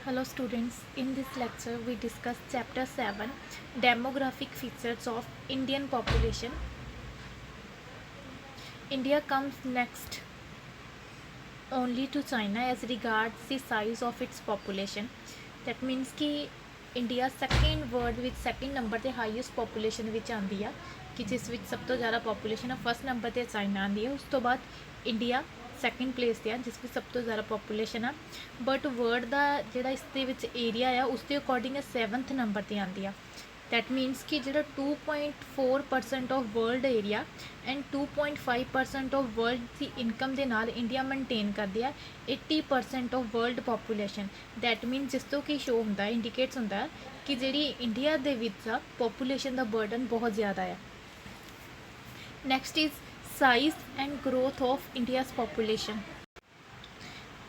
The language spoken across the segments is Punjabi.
Hello students, in this lecture we discuss chapter 7 demographic features of Indian population. India comes next only to China as regards the size of its population. That means कि इंडिया सैकेंड वर्ल्ड ਵਿੱਚ ਸੈਕਿੰਡ ਨੰਬਰ ਤੇ ਹਾਈਐਸਟ ਪੋਪੂਲੇਸ਼ਨ ਵਿੱਚ ਆਉਂਦੀ ਆ ਕਿ ਜਿਸ ਵਿੱਚ ਸਭ ਤੋਂ ਜ਼ਿਆਦਾ ਪੋਪੂਲੇਸ਼ਨ ਆ ਫਸਟ ਨੰਬਰ ਤੇ ਚਾਈਨਾ ਆਉਂਦੀ ਹੈ ਉਸ ਤੋਂ ਬਾਅਦ ਇੰਡੀਆ ਸੈਕਿੰਡ ਪਲੇਸ ਤੇ ਆ ਜਿਸ ਵਿੱਚ ਸਭ ਤੋਂ ਜ਼ਿਆਦਾ ਪੋਪੂਲੇਸ਼ਨ ਆ ਬਟ ਵਰਲਡ ਦਾ ਜਿਹੜਾ ਇਸ ਦੇ ਵਿੱਚ ਏਰੀਆ ਆ ਉਸ ਦੇ ਅਕੋਰਡਿੰਗ 7th ਨੰਬਰ ਤੇ ਆਉਂਦੀ ਆ that means कि ਜਿਹੜਾ 2.4% of world area and 2.5% of world the income ਦੇ ਨਾਲ ਇੰਡੀਆ ਮੇਨਟੇਨ ਕਰਦੇ ਆ 80% of world population that means ਜਿਸ ਤੋਂ ਕਿ ਸ਼ੋ ਹੁੰਦਾ ਇੰਡੀਕੇਟਸ ਹੁੰਦਾ ਕਿ ਜਿਹੜੀ ਇੰਡੀਆ ਦੇ ਵਿੱਚ ਆ ਪੋਪੂਲੇਸ਼ਨ ਦਾ ਬਰਡਨ ਬਹੁਤ ਜ਼ਿਆਦਾ ਆ next is size and growth of India's population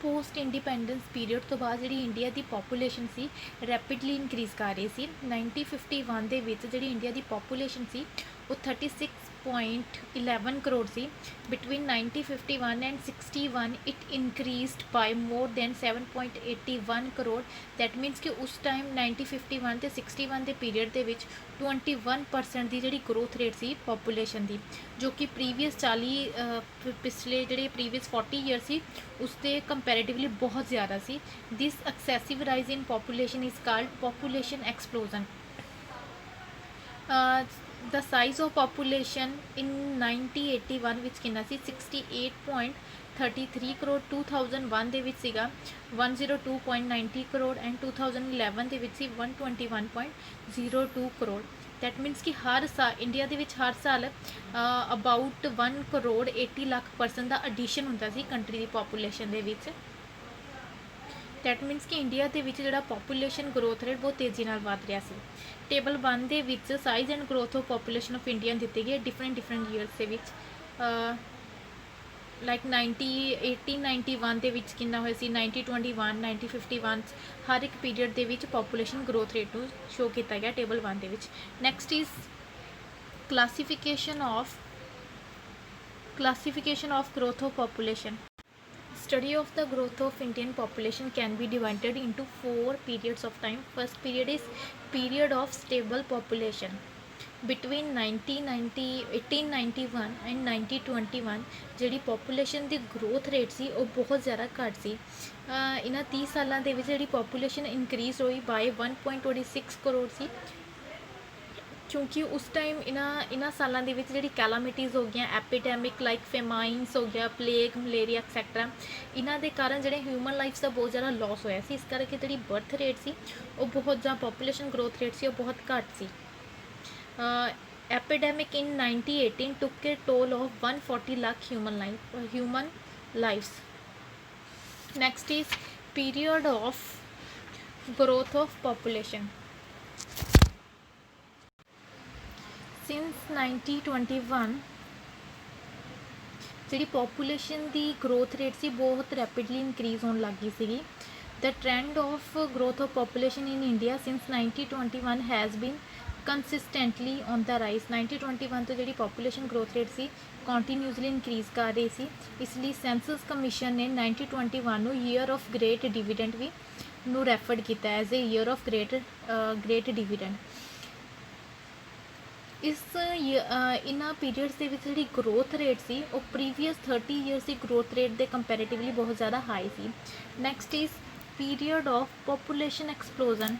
post independence period तो बाद जी इंडिया की पॉपूलेशन सी रैपिडली इनक्रीज़ कर रही सी 1951 ਦੇ ਵਿੱਚ ਜਿਹੜੀ ਇੰਡੀਆ ਦੀ ਪੋਪੂਲੇਸ਼ਨ ਸੀ ਉਹ 36.11 ਕਰੋੜ ਸੀ between 1951 and 61 it increased by more than 7.81 crore that means ਕਿ ਉਸ ਟਾਈਮ 1951 ਤੇ 61 ਦੇ ਪੀਰੀਅਡ ਦੇ ਵਿੱਚ 21% ਦੀ ਜਿਹੜੀ ਗਰੋਥ ਰੇਟ ਸੀ ਪੋਪੂਲੇਸ਼ਨ ਦੀ ਜੋ ਕਿ ਪ੍ਰੀਵੀਅਸ 40 ਪਿਛਲੇ ਜਿਹੜੇ ਪ੍ਰੀਵੀਅਸ 40 ਈਅਰ ਸੀ ਉਸ ਦੇ ਕੰਪੈरेटिवली बहुत ज़्यादा see this excessive rise in population is called population explosion the size of population in 1981 विच कितना सी 68.33 करोड़ 2001 ਦੇ ਵਿੱਚ ਸੀਗਾ 102.90 करोड़ एंड 2011 ਦੇ ਵਿੱਚ ਸੀ 121.02 करोड़ दैट मीनस कि हर साल इंडिया ਦੇ ਵਿੱਚ हर साल अबाउट 1 करोड़ 80 ਲੱਖ ਪਰਸਨ ਦਾ ਐਡੀਸ਼ਨ ਹੁੰਦਾ ਸੀ ਕੰਟਰੀ ਦੀ ਪੋਪੂਲੇਸ਼ਨ ਦੇ ਵਿੱਚ दैट मीनस कि इंडिया ਦੇ ਵਿੱਚ ਜਿਹੜਾ ਪੋਪੂਲੇਸ਼ਨ ਗਰੋਥ ਰੇਟ ਬਹੁਤ ਤੇਜ਼ੀ ਨਾਲ ਵੱਧ ਰਿਹਾ ਸੀ ਟੇਬਲ 1 ਦੇ ਵਿੱਚ size and growth of population of India ਦਿੱਤੀ ਗਈ ਹੈ ਡਿਫਰੈਂਟ ਈਅਰਸ ਦੇ ਵਿੱਚ ਲਾਈਕ 1891 ਦੇ ਵਿੱਚ ਕਿੰਨਾ ਹੋਇਆ ਸੀ 1921 1951 ਹਰ ਇੱਕ ਪੀਰੀਅਡ ਦੇ ਵਿੱਚ ਪੋਪੂਲੇਸ਼ਨ ਗਰੋਥ ਰੇਟ ਨੂੰ ਸ਼ੋ ਕੀਤਾ ਗਿਆ ਟੇਬਲ 1 ਦੇ ਵਿੱਚ next is classification of growth of population. Study of the growth of Indian population can be divided into 4 periods of time. First period is period of stable population. Between 1891 and 1921 ਜਿਹੜੀ ਪੋਪੂਲੇਸ਼ਨ ਦੀ ਗਰੋਥ ਰੇਟ ਸੀ ਉਹ ਬਹੁਤ ਜ਼ਿਆਦਾ ਘੱਟ ਸੀ ਇਹਨਾਂ 30 ਸਾਲਾਂ ਦੇ ਵਿੱਚ ਜਿਹੜੀ ਪੋਪੂਲੇਸ਼ਨ ਇਨਕਰੀਜ਼ ਹੋਈ ਬਾਈ 1.26 ਕਰੋੜ ਸੀ क्योंकि उस टाइम इन्हां सालों के जी कैलामिटीज़ हो गई एपीडेमिक लाइक फेमाइनस हो गया प्लेग मलेरिया एक्सैक्ट्रा इन्हां दे कारण जो ह्यूमन लाइफ का बहुत ज़्यादा लॉस होया सी इस करके जी बर्थ रेट सी वो बहुत ज़्यादा पॉपूलेशन ग्रोथ रेट सी वो बहुत घट सी epidemic in 1918 took a toll of 140 lakh human lives next is period of growth of population since 1921 जी पॉपूलेशन की ग्रोथ रेट से बहुत रैपिडली इनक्रीज़ होने लग गई सी the trend of growth of population in India since 1921 has been consistently on the rise 1921 तो जी पॉपूलेशन ग्रोथ रेट से कॉन्टीन्यूसली इनक्रीज़ कर रही सी इसलिए सेंसस कमीशन ने 1921 ਨੂੰ ईयर ऑफ ग्रेट डिविडेंड भी ਨੂੰ ਰੈਫਰਡ ਕੀਤਾ as a year of great dividend इस इन्हां पीरियड्स के जी ग्रोथ रेट सी वो प्रीवियस 30 ईयर्स की ग्रोथ रेट के कंपैरेटिवली बहुत ज़्यादा हाई सी next is period of population explosion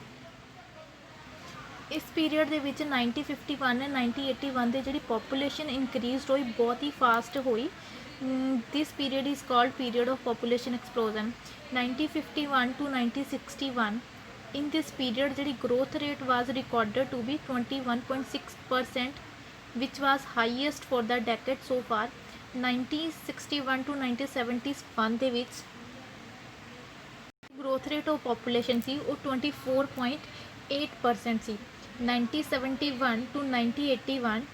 इस पीरियड के 1951 एंड 1981 की जी पॉपूलेशन इनक्रीज हुई बहुत ही फास्ट हुई this period is called period of population explosion 1951 to 1961 in this period the growth rate was recorded to be 21.6% which was highest for the decade so far 1961 to 1971 ਦੇ ਵਿੱਚ growth rate of population ਸੀ ਉਹ 24.8% ਸੀ 1971 to 1981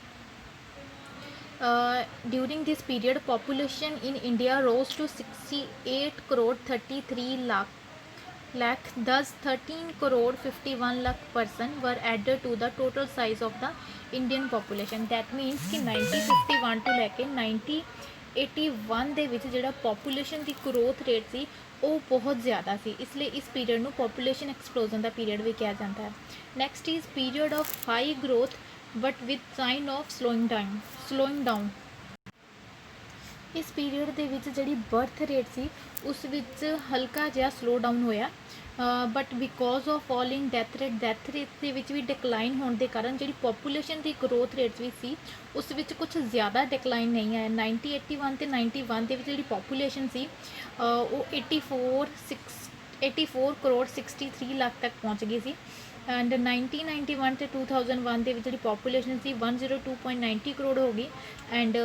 during this period population in India rose to 68 crore 33 lakh thus 13 crore 51 lakh person were added to the total size of the Indian population. That means कि 1951 to लेके 1981 ਦੇ ਵਿੱਚ ਜਿਹੜਾ ਪੋਪੂਲੇਸ਼ਨ ਦੀ ਗਰੋਥ ਰੇਟ ਸੀ ਉਹ ਬਹੁਤ ਜ਼ਿਆਦਾ ਸੀ, ਇਸ ਲਈ ਇਸ ਪੀਰੀਅਡ ਨੂੰ ਪੋਪੂਲੇਸ਼ਨ ਐਕਸਪਲੋਜ਼ਨ ਦਾ ਪੀਰੀਅਡ ਵੀ ਕਿਹਾ ਜਾਂਦਾ ਹੈ। Next is period of high growth but with sign of slowing down. ਇਸ ਪੀਰੀਅਡ ਦੇ ਵਿੱਚ ਜਿਹੜੀ ਬਰਥ ਰੇਟ ਸੀ ਉਸ ਵਿੱਚ ਹਲਕਾ ਜਿਹਾ ਸਲੋ ਡਾਊਨ ਹੋਇਆ, but because of following death rate ਦੇ ਵਿੱਚ ਵੀ ਡਿਕਲਾਈਨ ਹੋਣ ਦੇ ਕਾਰਨ ਜਿਹੜੀ ਪੋਪੂਲੇਸ਼ਨ ਦੀ ਗਰੋਥ ਰੇਟ ਵੀ ਸੀ ਉਸ ਵਿੱਚ ਕੁਝ ਜ਼ਿਆਦਾ ਡਿਕਲਾਈਨ ਨਹੀਂ ਆਇਆ। 1981 ਤੇ 91 ਦੇ ਵਿੱਚ ਜਿਹੜੀ ਪੋਪੂਲੇਸ਼ਨ ਸੀ ਉਹ 84 ਕਰੋੜ 63 ਲੱਖ ਤੱਕ ਪਹੁੰਚ ਗਈ ਸੀ। ਐਂਡ 1991 ਤੇ 2001 ਦੇ ਵਿੱਚ ਜਿਹੜੀ ਪੋਪੂਲੇਸ਼ਨ ਸੀ 102.90 ਕਰੋੜ ਹੋ ਗਈ। ਐਂਡ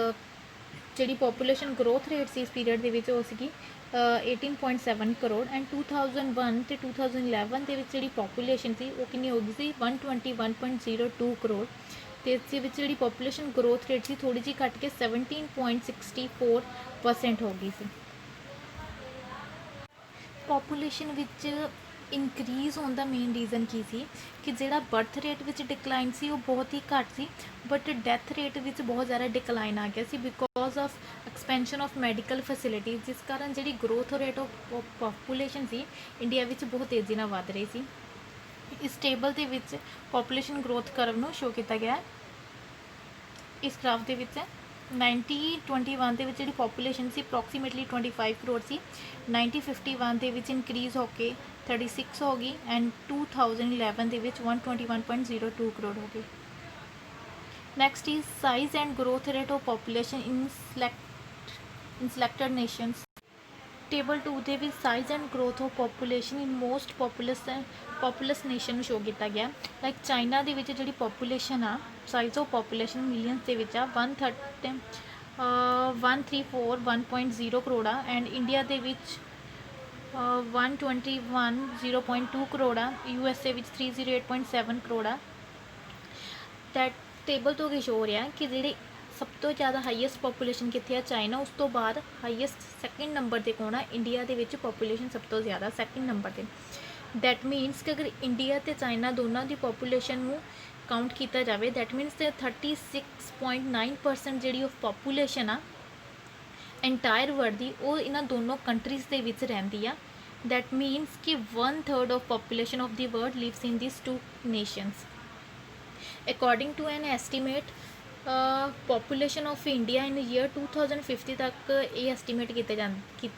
ਜਿਹੜੀ ਪੋਪੂਲੇਸ਼ਨ ਗਰੋਥ ਰੇਟ ਸੀ ਇਸ ਪੀਰੀਅਡ ਦੇ ਵਿੱਚ ਉਹ ਸੀਗੀ 18.7 ਕਰੋੜ। ਐਂਡ 2001 ਤੇ 2011 ਦੇ ਵਿੱਚ ਜਿਹੜੀ ਪੋਪੂਲੇਸ਼ਨ ਸੀ ਉਹ ਕਿੰਨੀ ਹੋ ਗਈ ਸੀ 121.02 ਕਰੋੜ। ਅਤੇ ਇਸ ਦੇ ਵਿੱਚ ਜਿਹੜੀ ਪੋਪੂਲੇਸ਼ਨ ਗਰੋਥ ਰੇਟ ਸੀ ਥੋੜ੍ਹੀ ਜਿਹੀ ਘੱਟ ਕੇ 17.64% ਹੋ ਗਈ ਸੀ। ਪੋਪੂਲੇਸ਼ਨ ਵਿੱਚ ਇਨਕਰੀਜ਼ ਹੋਣ ਦਾ ਮੇਨ ਰੀਜ਼ਨ ਕੀ ਸੀ ਕਿ ਜਿਹੜਾ ਬਰਥ ਰੇਟ ਵਿੱਚ ਡਿਕਲਾਈਨ ਸੀ ਉਹ ਬਹੁਤ ਹੀ ਘੱਟ ਸੀ, ਬਟ ਡੈਥ ਰੇਟ ਵਿੱਚ ਬਹੁਤ ਜ਼ਿਆਦਾ ਡਿਕਲਾਈਨ ਆ ਗਿਆ ਸੀ because of expansion of medical facilities, ਜਿਸ ਕਾਰਨ ਜਿਹੜੀ ਗਰੋਥ ਰੇਟ ਆਫ ਪੋਪੂਲੇਸ਼ਨ ਸੀ ਇੰਡੀਆ ਵਿੱਚ ਬਹੁਤ ਤੇਜ਼ੀ ਨਾਲ ਵੱਧ ਰਹੀ ਸੀ। ਇਸ ਟੇਬਲ ਦੇ ਵਿੱਚ ਪੋਪੂਲੇਸ਼ਨ ਗਰੋਥ ਕਰਵ ਨੂੰ ਸ਼ੋ ਕੀਤਾ ਗਿਆ। ਇਸ ਗ੍ਰਾਫ ਦੇ ਵਿੱਚ 1921 ਦੇ ਵਿੱਚ ਜਿਹੜੀ ਪੋਪੂਲੇਸ਼ਨ ਸੀ ਅਪਰੋਕਸੀਮੇਟਲੀ 25 ਕਰੋੜ ਸੀ। 1951 ਦੇ ਵਿੱਚ ਇਨਕਰੀਜ਼ ਹੋ ਕੇ 36 ਹੋ ਗਈ। ਐਂਡ 2011 ਦੇ ਵਿੱਚ 121.02 ਕਰੋੜ ਹੋ ਗਈ। Next is size and growth rate of population in selected nations. Table 2 ਦੇ ਵਿੱਚ size and growth of population in most populous nation ਨੂੰ ਸ਼ੋ ਕੀਤਾ ਗਿਆ। ਲਾਈਕ ਚਾਈਨਾ ਦੇ ਵਿੱਚ ਜਿਹੜੀ ਪੋਪੂਲੇਸ਼ਨ ਆ, ਸਾਈਜ਼ ਆਫ ਪੋਪੂਲੇਸ਼ਨ ਮਿਲੀਅਨਸ ਦੇ ਵਿੱਚ ਆ 134.1.0 ਕਰੋੜ ਆ। ਐਂਡ ਇੰਡੀਆ ਦੇ ਵਿੱਚ 121.0.2 ਕਰੋੜ ਆ। USA ਵਿੱਚ 308.7 ਕਰੋੜ ਆ। ਦੈਟ ਟੇਬਲ ਤੋਂ ਕੀ ਸ਼ੋ ਹੋ ਰਿਹਾ ਕਿ ਜਿਹੜੇ ਸਭ ਤੋਂ ਜ਼ਿਆਦਾ ਹਾਈਐਸਟ ਪੋਪੂਲੇਸ਼ਨ ਕਿੱਥੇ ਆ ਚਾਈਨਾ, ਉਸ ਤੋਂ ਬਾਅਦ ਹਾਈਐਸਟ ਸੈਕਿੰਡ ਨੰਬਰ 'ਤੇ ਕੌਣ ਆ ਇੰਡੀਆ ਦੇ ਵਿੱਚ ਪੋਪੂਲੇਸ਼ਨ ਸਭ ਤੋਂ ਜ਼ਿਆਦਾ ਸੈਕਿੰਡ ਨੰਬਰ 'ਤੇ। ਦੈਟ ਮੀਨਸ ਕਿ ਅਗਰ ਇੰਡੀਆ ਅਤੇ ਚਾਈਨਾ ਦੋਨਾਂ ਦੀ ਪੋਪੂਲੇਸ਼ਨ ਨੂੰ ਕਾਊਂਟ ਕੀਤਾ ਜਾਵੇ ਦੈਟ ਮੀਨਸ 36.9% ਜਿਹੜੀ ਉਹ ਪੋਪੂਲੇਸ਼ਨ ਆ ਐਂਟਾਇਰ ਵਰਲਡ ਦੀ ਉਹ ਇਹਨਾਂ ਦੋਨੋਂ ਕੰਟਰੀਜ਼ ਦੇ ਵਿੱਚ ਰਹਿੰਦੀ ਆ। ਦੈਟ ਮੀਨਸ ਕਿ 1/3 of population of the world lives in this two nations. According to an estimate population of India in year 2050 ਤੱਕ ਇਹ ਐਸਟੀਮੇਟ ਕੀਤਾ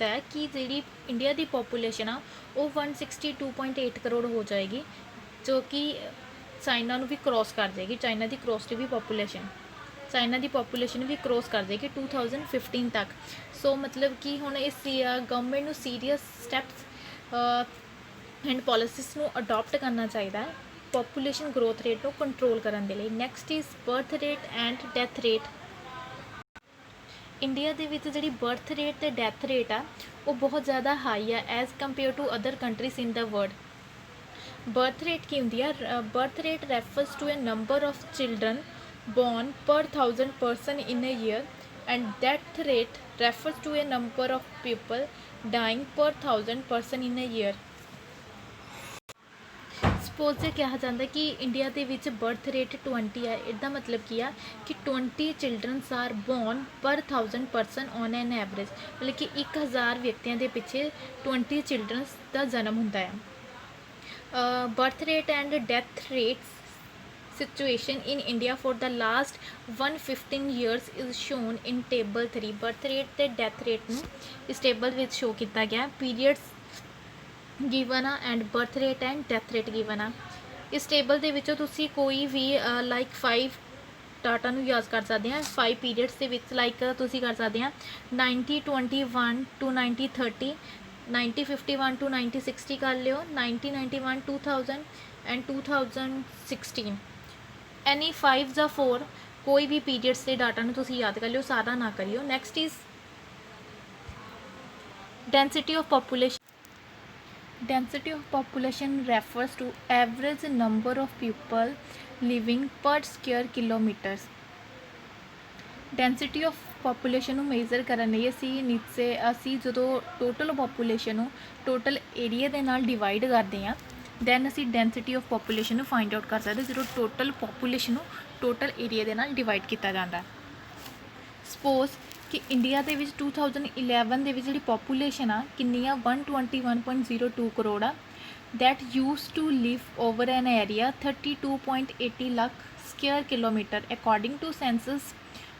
ਹੈ ਕਿ ਜਿਹੜੀ ਇੰਡੀਆ ਦੀ ਪੋਪੂਲੇਸ਼ਨ ਆ ਉਹ 162.8 ਕਰੋੜ ਹੋ ਜਾਏਗੀ, ਜੋ ਕਿ ਚਾਈਨਾ ਨੂੰ ਵੀ ਕ੍ਰੋਸ ਕਰ ਜਾਏਗੀ। ਚਾਈਨਾ ਦੀ ਚਾਈਨਾ ਦੀ ਪੋਪੂਲੇਸ਼ਨ ਵੀ ਕ੍ਰੋਸ ਕਰ ਜਾਏਗੀ 2015 ਤੱਕ। ਸੋ ਮਤਲਬ ਕਿ ਹੁਣ ਇਸ ਗਵਰਨਮੈਂਟ ਨੂੰ ਸੀਰੀਅਸ ਸਟੈਪਸ ਐਂਡ ਪੋਲਿਸੀਜ਼ ਨੂੰ ਅਡੋਪਟ ਕਰਨਾ ਚਾਹੀਦਾ ਹੈ ਪੋਪੂਲੇਸ਼ਨ ਗਰੋਥ ਰੇਟ ਨੂੰ ਕੰਟਰੋਲ ਕਰਨ ਦੇ ਲਈ। Next is birth rate and death rate. India ਦੇ ਵਿੱਚ ਜਿਹੜੀ ਬਰਥ ਰੇਟ ਅਤੇ ਡੈਥ ਰੇਟ ਆ ਉਹ ਬਹੁਤ ਜ਼ਿਆਦਾ ਹਾਈ ਆ as compare to other countries in the world. Birth rate ਕੀ ਹੁੰਦੀ ਆ? Birth rate refers to a number of children born per 1000 person in a year, and death rate refers to a number of people dying per 1000 person in a year. Suppose ਇਹ ਕਿਹਾ ਜਾਂਦਾ ਕਿ ਇੰਡੀਆ ਦੇ ਵਿੱਚ ਬਰਥ ਰੇਟ 20 ਹੈ, ਇਹਦਾ ਮਤਲਬ ਕੀ ਆ ਕਿ 20 ਚਿਲਡਰਨਸ ਆਰ ਬੋਰਨ ਪਰ 1000 ਪਰਸਨ ਔਨ ਐਨ ਐਵਰੇਜ, ਮਤਲਬ ਕਿ 1000 ਵਿਅਕਤੀਆਂ ਦੇ ਪਿੱਛੇ 20 ਚਿਲਡਰਨਸ ਦਾ ਜਨਮ ਹੁੰਦਾ ਹੈ। Birth rate and death rates situation in India for the last 115 years is shown in table 3. birth rate ਤੇ death rate ਨੂੰ ਇਸ ਟੇਬਲ ਵਿੱਚ ਸ਼ੋ ਕੀਤਾ ਗਿਆ। periods given ਆ and birth rate and death rate given ਆ। ਇਸ ਟੇਬਲ ਦੇ ਵਿੱਚੋਂ ਤੁਸੀਂ ਕੋਈ ਵੀ ਲਾਈਕ 5 ਡਾਟਾ ਨੂੰ ਯੂਜ਼ ਕਰ ਸਕਦੇ ਹਾਂ 5 ਪੀਰੀਅਡਸ ਦੇ ਵਿੱਚ। ਲਾਈਕ ਤੁਸੀਂ ਕਰ ਸਕਦੇ ਹਾਂ 1921 to 1930, 1951 to 1960 ਕਰ ਲਿਓ, 1991 2000 and 2016। ਐਨੀ 5 ਜਾਂ 4 ਕੋਈ ਵੀ ਪੀਰੀਅਡਸ ਦੇ ਡਾਟਾ ਨੂੰ ਤੁਸੀਂ ਯਾਦ ਕਰ ਲਿਓ, ਸਾਰਾ ਨਾ ਕਰਿਓ। Next is density of population. Density of population refers to average number of people living per square kilometers. Density of population ਨੂੰ ਮੇਜ਼ਰ ਕਰਨ ਲਈ ਅਸੀਂ ਜਦੋਂ ਟੋਟਲ ਪੋਪੂਲੇਸ਼ਨ ਨੂੰ ਟੋਟਲ ਏਰੀਆ ਦੇ ਨਾਲ ਡਿਵਾਈਡ ਕਰਦੇ ਹਾਂ ਦੈਨ ਅਸੀਂ ਡੈਂਸਿਟੀ ਆਫ ਪੋਪੂਲੇਸ਼ਨ ਨੂੰ ਫਾਈਂਡ ਆਊਟ ਕਰ ਸਕਦੇ ਜਦੋਂ ਟੋਟਲ ਪੋਪੂਲੇਸ਼ਨ ਨੂੰ ਟੋਟਲ ਏਰੀਆ ਦੇ ਨਾਲ ਡਿਵਾਈਡ ਕੀਤਾ ਜਾਂਦਾ। ਸਪੋਜ਼ ਕਿ ਇੰਡੀਆ ਦੇ ਵਿੱਚ 2011 ਦੇ ਵਿੱਚ ਜਿਹੜੀ ਪੋਪੂਲੇਸ਼ਨ ਆ ਕਿੰਨੀ ਆ 121.02 ਕਰੋੜ ਆ that used to live over an area 32.80 lakh square kilometer according to census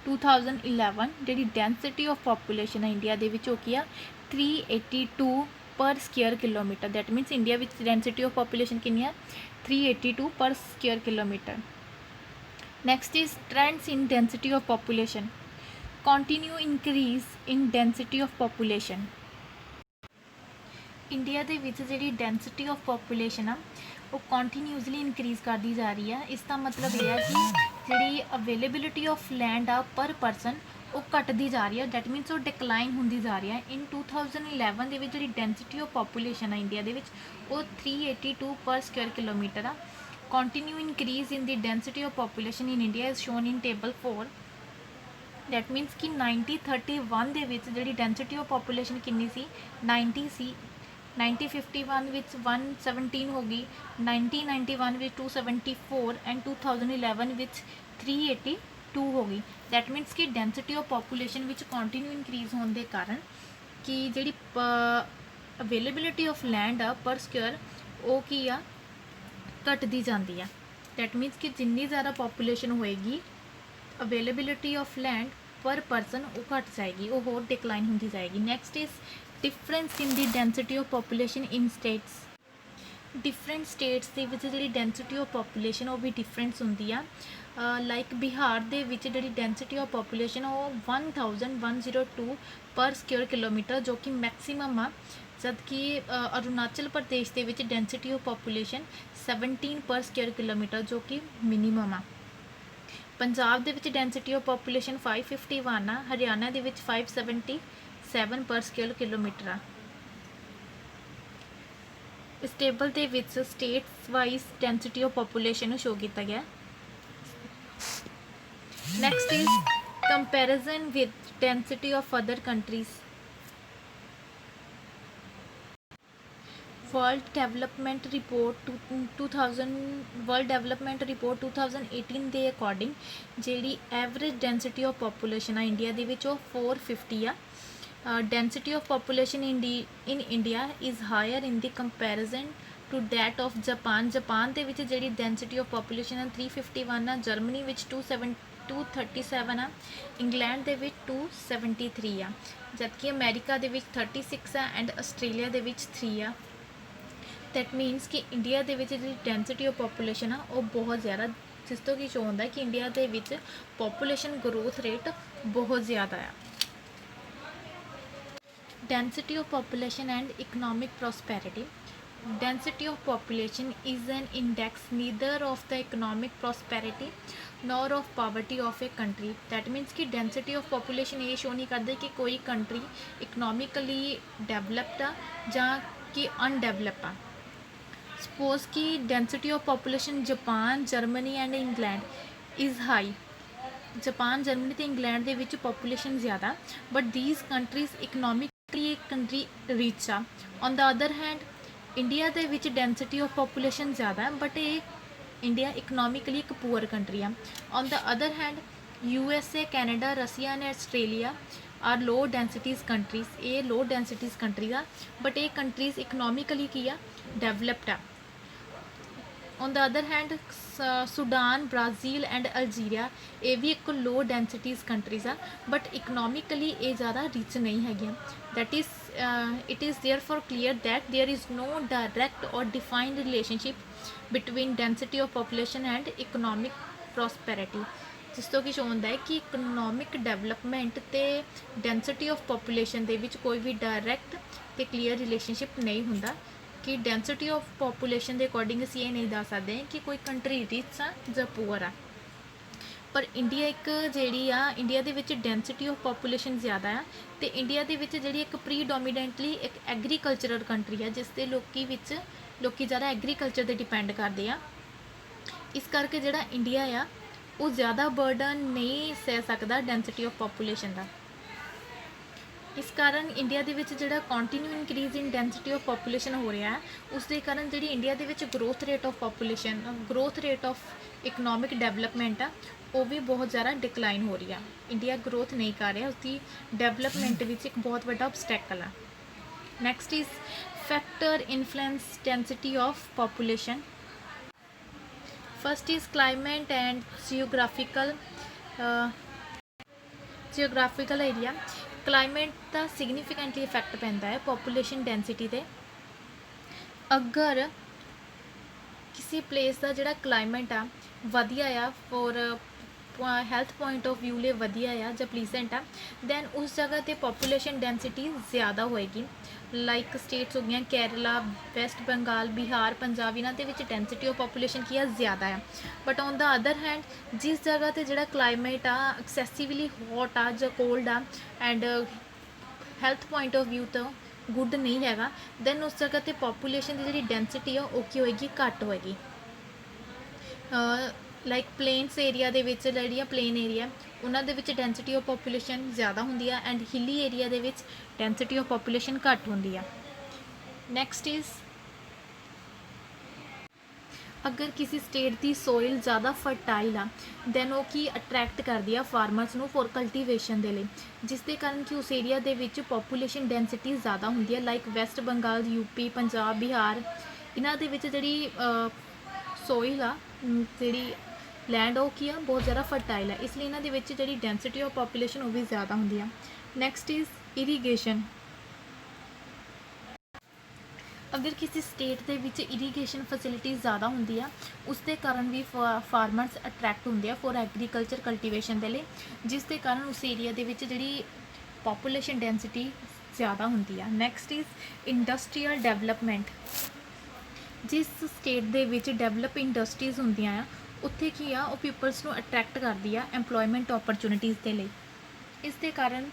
2011 ਜਿਹੜੀ ਡੈਂਸਿਟੀ ਆਫ ਪੋਪੂਲੇਸ਼ਨ ਹੈ ਇੰਡੀਆ ਦੇ ਵਿੱਚ ਉਹ ਕੀ ਆ 382 ਪਰ square kilometre that means India ਵਿੱਚ ਡੈਂਸਿਟੀ ਆਫ ਪੋਪੂਲੇਸ਼ਨ ਕਿੰਨੀ ਆ 382 ਪਰ square kilometre next is trends in density of population continue increase in density of population India ਦੇ ਵਿੱਚ ਜਿਹੜੀ ਡੈਂਸਿਟੀ ਆਫ ਪੋਪੂਲੇਸ਼ਨ ਆ ਉਹ ਕੰਟੀਨਿਊਸਲੀ ਇਨਕਰੀਜ਼ ਕਰਦੀ ਜਾ ਰਹੀ ਆ ਇਸ ਦਾ ਮਤਲਬ ਇਹ ਆ ਕਿ ਜਿਹੜੀ ਅਵੇਲੇਬਿਲਿਟੀ ਆਫ ਲੈਂਡ ਆ ਪਰ ਪਰਸਨ ਉਹ ਘਟਦੀ ਜਾ ਰਹੀ ਆ ਦੈਟ ਮੀਨਸ ਉਹ ਡਿਕਲਾਈਨ ਹੁੰਦੀ ਜਾ ਰਹੀ ਆ ਇਨ 2011 ਦੇ ਵਿੱਚ ਜਿਹੜੀ ਡੈਂਸਿਟੀ ਆਫ ਪੋਪੂਲੇਸ਼ਨ ਆ ਇੰਡੀਆ ਦੇ ਵਿੱਚ ਉਹ 382 ਪਰ ਸਕੁਅਰ ਕਿਲੋਮੀਟਰ ਆ continue increase in the density of population in India is shown in table 4 that means ਕਿ 1931 ਦੇ ਵਿੱਚ ਜਿਹੜੀ ਡੈਂਸਿਟੀ ਆਫ ਪੋਪੂਲੇਸ਼ਨ ਕਿੰਨੀ ਸੀ 90 ਸੀ 1951 ਵਿੱਚ 117 ਹੋ ਗਈ 1991 ਵਿੱਚ 274 ਐਂਡ 2011 ਵਿੱਚ 382 ਹੋ ਗਈ ਦੈਟ ਮੀਨਸ ਕਿ ਡੈਂਸਿਟੀ ਆਫ ਪੋਪੂਲੇਸ਼ਨ ਵਿੱਚ ਕੰਟੀਨਿਊ ਇਨਕਰੀਜ਼ ਹੋਣ ਦੇ ਕਾਰਨ ਕਿ ਜਿਹੜੀ ਅਵੇਲੇਬਿਲਿਟੀ ਆਫ ਲੈਂਡ ਆ ਪਰ ਸਕੁਅਰ ਉਹ ਕੀ ਆ ਘਟਦੀ ਜਾਂਦੀ ਆ ਦੈਟ ਮੀਨਸ ਕਿ ਜਿੰਨੀ ਜ਼ਿਆਦਾ ਪੋਪੂਲੇਸ਼ਨ ਹੋਏਗੀ availability of land per person ਉਹ ਘਟ ਜਾਏਗੀ ਉਹ ਹੋਰ ਡਿਕਲਾਈਨ ਹੁੰਦੀ ਜਾਏਗੀ next is difference in the density of population in states different states ਦੇ ਵਿੱਚ ਜਿਹੜੀ ਡੈਂਸਿਟੀ ਆਫ ਪੋਪੂਲੇਸ਼ਨ ਉਹ ਵੀ ਡਿਫਰੈਂਸ ਹੁੰਦੀ ਆ ਲਾਈਕ ਬਿਹਾਰ ਦੇ ਵਿੱਚ ਜਿਹੜੀ ਡੈਂਸਿਟੀ ਆਫ ਪੋਪੂਲੇਸ਼ਨ ਉਹ 1102 ਪਰ ਸਕੁਅਰ ਕਿਲੋਮੀਟਰ ਜੋ ਕਿ ਮੈਕਸੀਮਮ ਆ ਜਦ ਕਿ ਅਰੁਣਾਚਲ ਪ੍ਰਦੇਸ਼ ਦੇ ਵਿੱਚ ਡੈਂਸਿਟੀ ਆਫ ਪੋਪੂਲੇਸ਼ਨ 17 ਪਰ ਸਕੁਅਰ ਕਿਲੋਮੀਟਰ ਜੋ ਕਿ ਮਿਨੀਮਮ ਆ ਪੰਜਾਬ ਦੇ ਵਿੱਚ ਡੈਂਸਿਟੀ ਆਫ ਪੋਪੂਲੇਸ਼ਨ 551 ਆ ਹਰਿਆਣਾ ਦੇ ਵਿੱਚ 577 ਪਰ ਸਕੁਅਰ ਕਿਲੋਮੀਟਰ ਆ ਇਸ ਟੇਬਲ ਦੇ ਵਿੱਚ states wise density of population ਨੂੰ ਸ਼ੋ ਕੀਤਾ ਗਿਆ next is comparison with density of other countries World Development Report 2018 ਦੇ ਅਕੋਰਡਿੰਗ ਜਿਹੜੀ ਐਵਰੇਜ ਡੈਂਸਿਟੀ ਆਫ ਪੋਪੂਲੇਸ਼ਨ ਆ ਇੰਡੀਆ ਦੇ ਵਿੱਚ ਉਹ 450 ਆ density of population in India is higher in the comparison to that of Japan ਦੇ ਵਿੱਚ ਜਿਹੜੀ ਡੈਂਸਿਟੀ ਆਫ ਪੋਪੂਲੇਸ਼ਨ ਆ 351 ਆ ਜਰਮਨੀ ਵਿੱਚ 237 ਆ ਇੰਗਲੈਂਡ ਦੇ ਵਿੱਚ 273 ਆ ਜਦਕਿ ਅਮਰੀਕਾ ਦੇ ਵਿੱਚ 36 ਆ ਐਂਡ ਆਸਟ੍ਰੇਲੀਆ ਦੇ ਵਿੱਚ 3 ਆ ਦੈਟ ਮੀਨਸ ਕਿ ਇੰਡੀਆ ਦੇ ਵਿੱਚ ਜਿਹੜੀ ਡੈਂਸਿਟੀ ਆਫ ਪੋਪੂਲੇਸ਼ਨ ਆ ਉਹ ਬਹੁਤ ਜ਼ਿਆਦਾ ਜਿਸ ਤੋਂ ਕਿ ਸ਼ੋ ਹੁੰਦਾ ਕਿ ਇੰਡੀਆ ਦੇ ਵਿੱਚ ਪੋਪੂਲੇਸ਼ਨ ਗਰੋਥ ਰੇਟ ਬਹੁਤ ਜ਼ਿਆਦਾ ਆ density of population and economic prosperity density of population is an index neither of the economic prosperity nor of poverty of a country that means कि density of population ये show नहीं करता कि कोई country economically developed आ ਜਾਂ कि undeveloped आ suppose कि density of population Japan Germany and England is high Japan Germany ਅਤੇ ਇੰਗਲੈਂਡ ਦੇ ਵਿੱਚ ਪੋਪੂਲੇਸ਼ਨ ਜ਼ਿਆਦਾ ਬਟ ਦੀਜ਼ ਕੰਟਰੀਜ਼ ਇਕਨੋਮਿਕਲੀ ਇੱਕ ਕੰਟਰੀ ਰਿਚ ਆ on the other hand India ਦੇ ਵਿੱਚ ਡੈਂਸਿਟੀ ਆਫ ਪੋਪੂਲੇਸ਼ਨ ਜ਼ਿਆਦਾ ਬਟ ਇਹ ਇੰਡੀਆ ਇਕਨੋਮਿਕਲੀ ਇੱਕ ਪੂਅਰ ਕੰਟਰੀ ਆ on the other hand USA Canada Russia and Australia are low densities countries ਇਹ ਲੋ ਡੈਂਸਿਟੀਜ਼ ਕੰਟਰੀਜ਼ ਆ ਬਟ ਇਹ ਕੰਟਰੀਜ਼ ਇਕਨੋਮਿਕਲੀ ਕੀ ਆ ਡਿਵੈਲਪਡ ਆ on the other hand Sudan Brazil and Algeria ਇਹ ਵੀ ਇੱਕ ਲੋ ਡੈਂਸਿਟੀਜ਼ ਕੰਟਰੀਜ਼ ਆ ਬਟ ਇਕਨੋਮਿਕਲੀ ਇਹ ਜ਼ਿਆਦਾ ਰਿਚ ਨਹੀਂ ਹੈਗੀਆਂ that is it is therefore clear that there is no direct or defined relationship between density of population and economic prosperity ਜਿਸ ਤੋਂ ਕਿ ਸ਼ੋ ਹੁੰਦਾ ਹੈ ਕਿ ਇਕਨੋਮਿਕ ਡਿਵੈਲਪਮੈਂਟ ਅਤੇ ਡੈਂਸਿਟੀ ਆਫ ਪੋਪੂਲੇਸ਼ਨ ਦੇ ਵਿੱਚ ਕੋਈ ਵੀ ਡਾਇਰੈਕਟ ਅਤੇ ਕਲੀਅਰ ਰਿਲੇਸ਼ਨਸ਼ਿਪ ਨਹੀਂ ਹੁੰਦਾ ਕਿ ਡੈਂਸਿਟੀ ਆਫ ਪੋਪੂਲੇਸ਼ਨ ਦੇ ਅਕੋਰਡਿੰਗ ਅਸੀਂ ਇਹ ਨਹੀਂ ਦੱਸ ਸਕਦੇ ਕਿ ਕੋਈ ਕੰਟਰੀ ਰਿਚ ਆ ਜਾਂ ਪੂਅਰ ਆ ਪਰ ਇੰਡੀਆ ਇੱਕ ਜਿਹੜੀ ਆ ਇੰਡੀਆ ਦੇ ਵਿੱਚ ਡੈਂਸਿਟੀ ਆਫ ਪੋਪੂਲੇਸ਼ਨ ਜ਼ਿਆਦਾ ਆ ਅਤੇ ਇੰਡੀਆ ਦੇ ਵਿੱਚ ਜਿਹੜੀ ਇੱਕ ਪ੍ਰੀਡੋਮੀਨੈਂਟਲੀ ਇੱਕ ਐਗਰੀਕਲਚਰਲ ਕੰਟਰੀ ਆ ਜਿਸ ਦੇ ਲੋਕੀ ਜ਼ਿਆਦਾ ਐਗਰੀਕਲਚਰ 'ਤੇ ਡਿਪੈਂਡ ਕਰਦੇ ਆ ਇਸ ਕਰਕੇ ਜਿਹੜਾ ਇੰਡੀਆ ਆ ਉਹ ਜ਼ਿਆਦਾ ਬਰਡਨ ਨਹੀਂ ਸਹਿ ਸਕਦਾ ਡੈਂਸਿਟੀ ਆਫ ਪੋਪੂਲੇਸ਼ਨ ਦਾ ਇਸ ਕਾਰਨ ਇੰਡੀਆ ਦੇ ਵਿੱਚ ਜਿਹੜਾ continue increase in density of population ਹੋ ਰਿਹਾ ਹੈ ਉਸ ਦੇ ਕਾਰਨ ਜਿਹੜੀ ਇੰਡੀਆ ਦੇ ਵਿੱਚ growth rate of population growth rate of economic development ਆ ਉਹ ਵੀ ਬਹੁਤ ਜ਼ਿਆਦਾ ਡਿਕਲਾਈਨ ਹੋ ਰਹੀ ਆ। ਇੰਡੀਆ ਗਰੋਥ ਨਹੀਂ ਕਰ ਰਿਹਾ, ਉਸਦੀ ਡਿਵੈਲਪਮੈਂਟ ਵਿੱਚ ਇੱਕ ਬਹੁਤ ਵੱਡਾ obstacle ਆ। Next is factor influence density of population. First is climate and geographical area. Climate ਦਾ ਸਿਗਨੀਫਿਕੈਂਟਲੀ ਇਫੈਕਟ ਪੈਂਦਾ ਹੈ ਪੋਪੂਲੇਸ਼ਨ ਡੈਂਸਿਟੀ 'ਤੇ। ਅਗਰ ਕਿਸੇ ਪਲੇਸ ਦਾ ਜਿਹੜਾ ਕਲਾਈਮੇਟ ਆ ਵਧੀਆ ਆ for health point of view ਲਈ ਵਧੀਆ ਆ ਜਾਂ ਪਲੀਸੈਂਟ ਆ, ਦੈਨ ਉਸ ਜਗ੍ਹਾ 'ਤੇ ਪੋਪੂਲੇਸ਼ਨ ਡੈਂਸਿਟੀ ਜ਼ਿਆਦਾ ਹੋਏਗੀ। ਲਾਈਕ ਸਟੇਟਸ ਹੋ ਗਈਆਂ ਕੇਰਲਾ, ਵੈਸਟ ਬੰਗਾਲ, ਬਿਹਾਰ, ਪੰਜਾਬ, ਇਹਨਾਂ ਦੇ ਵਿੱਚ ਡੈਂਸਿਟੀ ਆਫ ਪੋਪੂਲੇਸ਼ਨ ਕੀ ਆ ਜ਼ਿਆਦਾ ਆ। But on the other hand ਜਿਸ ਜਗ੍ਹਾ 'ਤੇ ਜਿਹੜਾ ਕਲਾਈਮੇਟ ਆ ਐਕਸੈਸਿਵਲੀ ਹੌਟ ਆ ਜਾਂ ਕੋਲਡ ਆ and health point of view ਤੋਂ ਗੁੱਡ ਨਹੀਂ ਹੈਗਾ, ਦੈਨ ਉਸ ਜਗ੍ਹਾ 'ਤੇ ਪੋਪੂਲੇਸ਼ਨ ਦੀ ਜਿਹੜੀ ਡੈਂਸਿਟੀ ਆ ਉਹ ਕੀ ਹੋਏਗੀ, ਘੱਟ ਹੋਏਗੀ। ਲਾਈਕ ਪਲੇਨਸ ਏਰੀਆ ਦੇ ਵਿੱਚ ਜਿਹੜੀਆਂ ਪਲੇਨ ਏਰੀਆ ਉਹਨਾਂ ਦੇ ਵਿੱਚ ਡੈਂਸਿਟੀ ਆਫ ਪੋਪੂਲੇਸ਼ਨ ਜ਼ਿਆਦਾ ਹੁੰਦੀ ਆ ਐਂਡ ਹਿੱਲੀ ਏਰੀਆ ਦੇ ਵਿੱਚ ਡੈਂਸਿਟੀ ਆਫ ਪੋਪੂਲੇਸ਼ਨ ਘੱਟ ਹੁੰਦੀ ਆ। ਨੈਕਸਟ ਇਜ਼ ਅਗਰ ਕਿਸੇ ਸਟੇਟ ਦੀ ਸੋਇਲ ਜ਼ਿਆਦਾ ਫਰਟਾਈਲ ਆ ਦੈਨ ਉਹ ਕੀ ਅਟਰੈਕਟ ਕਰਦੀ ਆ ਫਾਰਮਰਸ ਨੂੰ ਫੋਰ ਕਲਟੀਵੇਸ਼ਨ ਦੇ ਲਈ, ਜਿਸ ਦੇ ਕਾਰਨ ਕਿ ਉਸ ਏਰੀਆ ਦੇ ਵਿੱਚ ਪੋਪੂਲੇਸ਼ਨ ਡੈਂਸਿਟੀ ਜ਼ਿਆਦਾ ਹੁੰਦੀ ਹੈ। Like West Bengal, UP, Punjab, Bihar, ਇਹਨਾਂ ਦੇ ਵਿੱਚ ਜਿਹੜੀ ਸੋਇਲ ਆ, ਜਿਹੜੀ ਲੈਂਡ ਉਹ ਕੀ ਆ ਬਹੁਤ ਜ਼ਿਆਦਾ ਫਰਟਾਈਲ ਹੈ, ਇਸ ਲਈ ਇਹਨਾਂ ਦੇ ਵਿੱਚ ਜਿਹੜੀ ਡੈਂਸਿਟੀ ਆਫ ਪੋਪੂਲੇਸ਼ਨ ਉਹ ਵੀ ਜ਼ਿਆਦਾ ਹੁੰਦੀ ਆ। Next is irrigation. ਅਗਰ ਕਿਸੇ ਸਟੇਟ ਦੇ ਵਿੱਚ ਇਰੀਗੇਸ਼ਨ ਫੈਸਿਲਿਟੀ ਜ਼ਿਆਦਾ ਹੁੰਦੀ ਆ ਉਸ ਦੇ ਕਾਰਨ ਵੀ ਫਾਰਮਰਸ ਅਟਰੈਕਟ ਹੁੰਦੇ ਆ ਫੋਰ ਐਗਰੀਕਲਚਰ ਕਲਟੀਵੇਸ਼ਨ ਦੇ ਲਈ, ਜਿਸ ਦੇ ਕਾਰਨ ਉਸ ਏਰੀਆ ਦੇ ਵਿੱਚ ਜਿਹੜੀ ਪੋਪੂਲੇਸ਼ਨ ਡੈਂਸਿਟੀ ਜ਼ਿਆਦਾ ਹੁੰਦੀ ਆ। Next is industrial development. ਜਿਸ ਸਟੇਟ ਦੇ ਵਿੱਚ ਡਿਵੈਲਪ ਇੰਡਸਟਰੀਜ਼ ਹੁੰਦੀਆਂ ਆ ਉੱਥੇ ਕੀ ਆ ਉਹ ਪੀਪਲਸ ਨੂੰ ਅਟਰੈਕਟ ਕਰਦੀ ਆ ਐਮਪਲੋਇਮੈਂਟ ਓਪਰਚੁਨਿਟੀਜ਼ ਦੇ ਲਈ। ਇਸ ਦੇ ਕਾਰਨ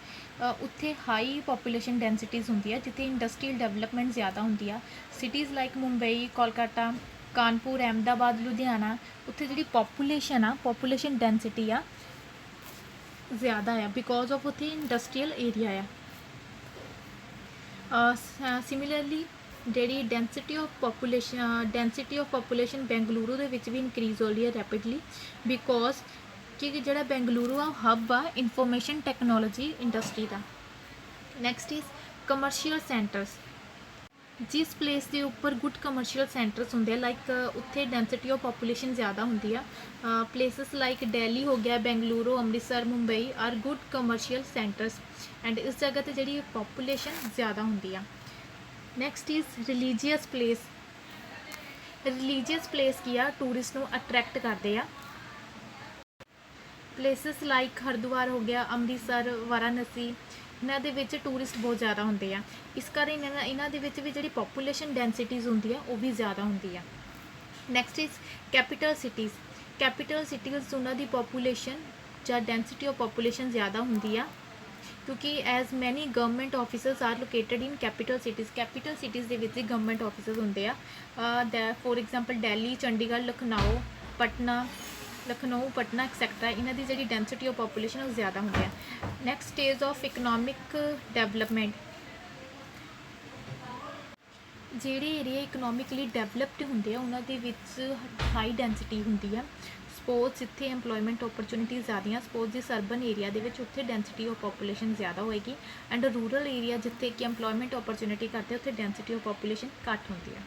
ਉੱਥੇ ਹਾਈ ਪੋਪੂਲੇਸ਼ਨ ਡੈਂਸਿਟੀਜ਼ ਹੁੰਦੀ ਆ ਜਿੱਥੇ ਇੰਡਸਟਰੀਅਲ ਡਿਵੈਲਪਮੈਂਟ ਜ਼ਿਆਦਾ ਹੁੰਦੀ ਆ। ਸਿਟੀਜ਼ ਲਾਈਕ ਮੁੰਬਈ, ਕੋਲਕਾਤਾ, ਕਾਨਪੁਰ, ਅਹਿਮਦਾਬਾਦ, ਲੁਧਿਆਣਾ, ਉੱਥੇ ਜਿਹੜੀ ਪੋਪੂਲੇਸ਼ਨ ਡੈਂਸਿਟੀ ਆ ਜ਼ਿਆਦਾ ਆ ਬਿਕੋਜ਼ ਆਫ ਉੱਥੇ ਇੰਡਸਟਰੀਅਲ ਏਰੀਆ ਆ। ਸਿਮਿਲਰਲੀ ਜਿਹੜੀ ਡੈਂਸਿਟੀ ਆਫ ਪੋਪੂਲੇਸ਼ਨ ਬੈਂਗਲੁਰੂ ਦੇ ਵਿੱਚ ਵੀ ਇਨਕਰੀਜ਼ ਹੋ ਰਹੀ ਹੈ ਰੈਪਿਡਲੀ ਬਿਕੋਜ਼ ਕਿ ਜਿਹੜਾ ਬੈਂਗਲੁਰੂ ਆ ਹੱਬ ਆ information technology industry the. Next is commercial centres. ਜਿਸ ਪਲੇਸ ਦੇ ਉੱਪਰ ਗੁੱਡ ਕਮਰਸ਼ੀਅਲ ਸੈਂਟਰਸ ਹੁੰਦੇ ਆ ਲਾਈਕ ਉੱਥੇ ਡੈਂਸਿਟੀ ਆਫ ਪੋਪੂਲੇਸ਼ਨ ਜ਼ਿਆਦਾ ਹੁੰਦੀ ਆ। ਪਲੇਸਿਸ ਲਾਈਕ ਦਿੱਲੀ ਹੋ ਗਿਆ, Bengaluru, Amritsar, Mumbai are good commercial centres and ਇਸ ਜਗ੍ਹਾ 'ਤੇ ਜਿਹੜੀ ਪੋਪੂਲੇਸ਼ਨ ਜ਼ਿਆਦਾ ਹੁੰਦੀ ਆ। Next is religious place. Religious place ਕੀ ਆ ਟੂਰਿਸਟ ਨੂੰ ਅਟਰੈਕਟ ਕਰਦੇ ਆ। ਪਲੇਸਿਸ ਲਾਈਕ ਹਰਿਦੁਆਰ ਹੋ ਗਿਆ, ਅੰਮ੍ਰਿਤਸਰ, ਵਾਰਾਣਸੀ, ਇਹਨਾਂ ਦੇ ਵਿੱਚ ਟੂਰਿਸਟ ਬਹੁਤ ਜ਼ਿਆਦਾ ਹੁੰਦੇ ਆ। ਇਸ ਕਾਰਨ ਇਹਨਾਂ ਦੇ ਵਿੱਚ ਵੀ ਜਿਹੜੀ ਪੋਪੂਲੇਸ਼ਨ ਡੈਂਸਿਟੀਜ਼ ਹੁੰਦੀ ਆ ਉਹ ਵੀ ਜ਼ਿਆਦਾ ਹੁੰਦੀ ਆ। Next is capital cities. Capital cities ਉਹਨਾਂ ਦੀ ਪੋਪੂਲੇਸ਼ਨ ਜਾਂ ਡੈਂਸਿਟੀ ਆਫ ਪੋਪੂਲੇਸ਼ਨ ਜ਼ਿਆਦਾ ਹੁੰਦੀ ਆ ਕਿਉਂਕਿ as many government officers are located in capital cities. Capital cities ਦੇ ਵਿੱਚ ਗਵਰਨਮੈਂਟ ਆਫਿਸਰਸ ਹੁੰਦੇ ਆ। For example Delhi, Chandigarh, Lucknow, Patna et cetera, ਇਹਨਾਂ ਦੀ ਜਿਹੜੀ ਡੈਂਸਿਟੀ ਆਫ ਪੋਪੂਲੇਸ਼ਨ ਉਹ ਜ਼ਿਆਦਾ ਹੁੰਦੀ ਆ। Next stage of economic development. ਜਿਹੜੇ ਏਰੀਆ ਇਕਨੋਮਿਕਲੀ ਡਿਵੈਲਪਡ ਹੁੰਦੇ ਆ ਉਹਨਾਂ ਦੇ ਵਿੱਚ ਹਾਈ ਡੈਂਸਿਟੀ ਹੁੰਦੀ ਆ। ਸਪੋਜ਼ ਜਿੱਥੇ ਐਮਪਲੋਇਮੈਂਟ ਓਪਰਚੁਨਿਟੀਜ਼ ਜ਼ਿਆਦੀਆਂ, ਸਪੋਜ਼ ਜਿਸ ਅਰਬਨ ਏਰੀਆ ਦੇ ਵਿੱਚ ਉੱਥੇ ਡੈਂਸਿਟੀ ਆਫ ਪੋਪੂਲੇਸ਼ਨ ਜ਼ਿਆਦਾ ਹੋਏਗੀ ਐਂਡ ਰੂਰਲ ਏਰੀਆ ਜਿੱਥੇ ਕਿ ਐਮਪਲੋਇਮੈਂਟ ਓਪਰਚੁਨਿਟੀ ਘੱਟ ਹੈ ਉੱਥੇ ਡੈਂਸਿਟੀ ਆਫ ਪੋਪੂਲੇਸ਼ਨ ਘੱਟ ਹੁੰਦੀ ਆ।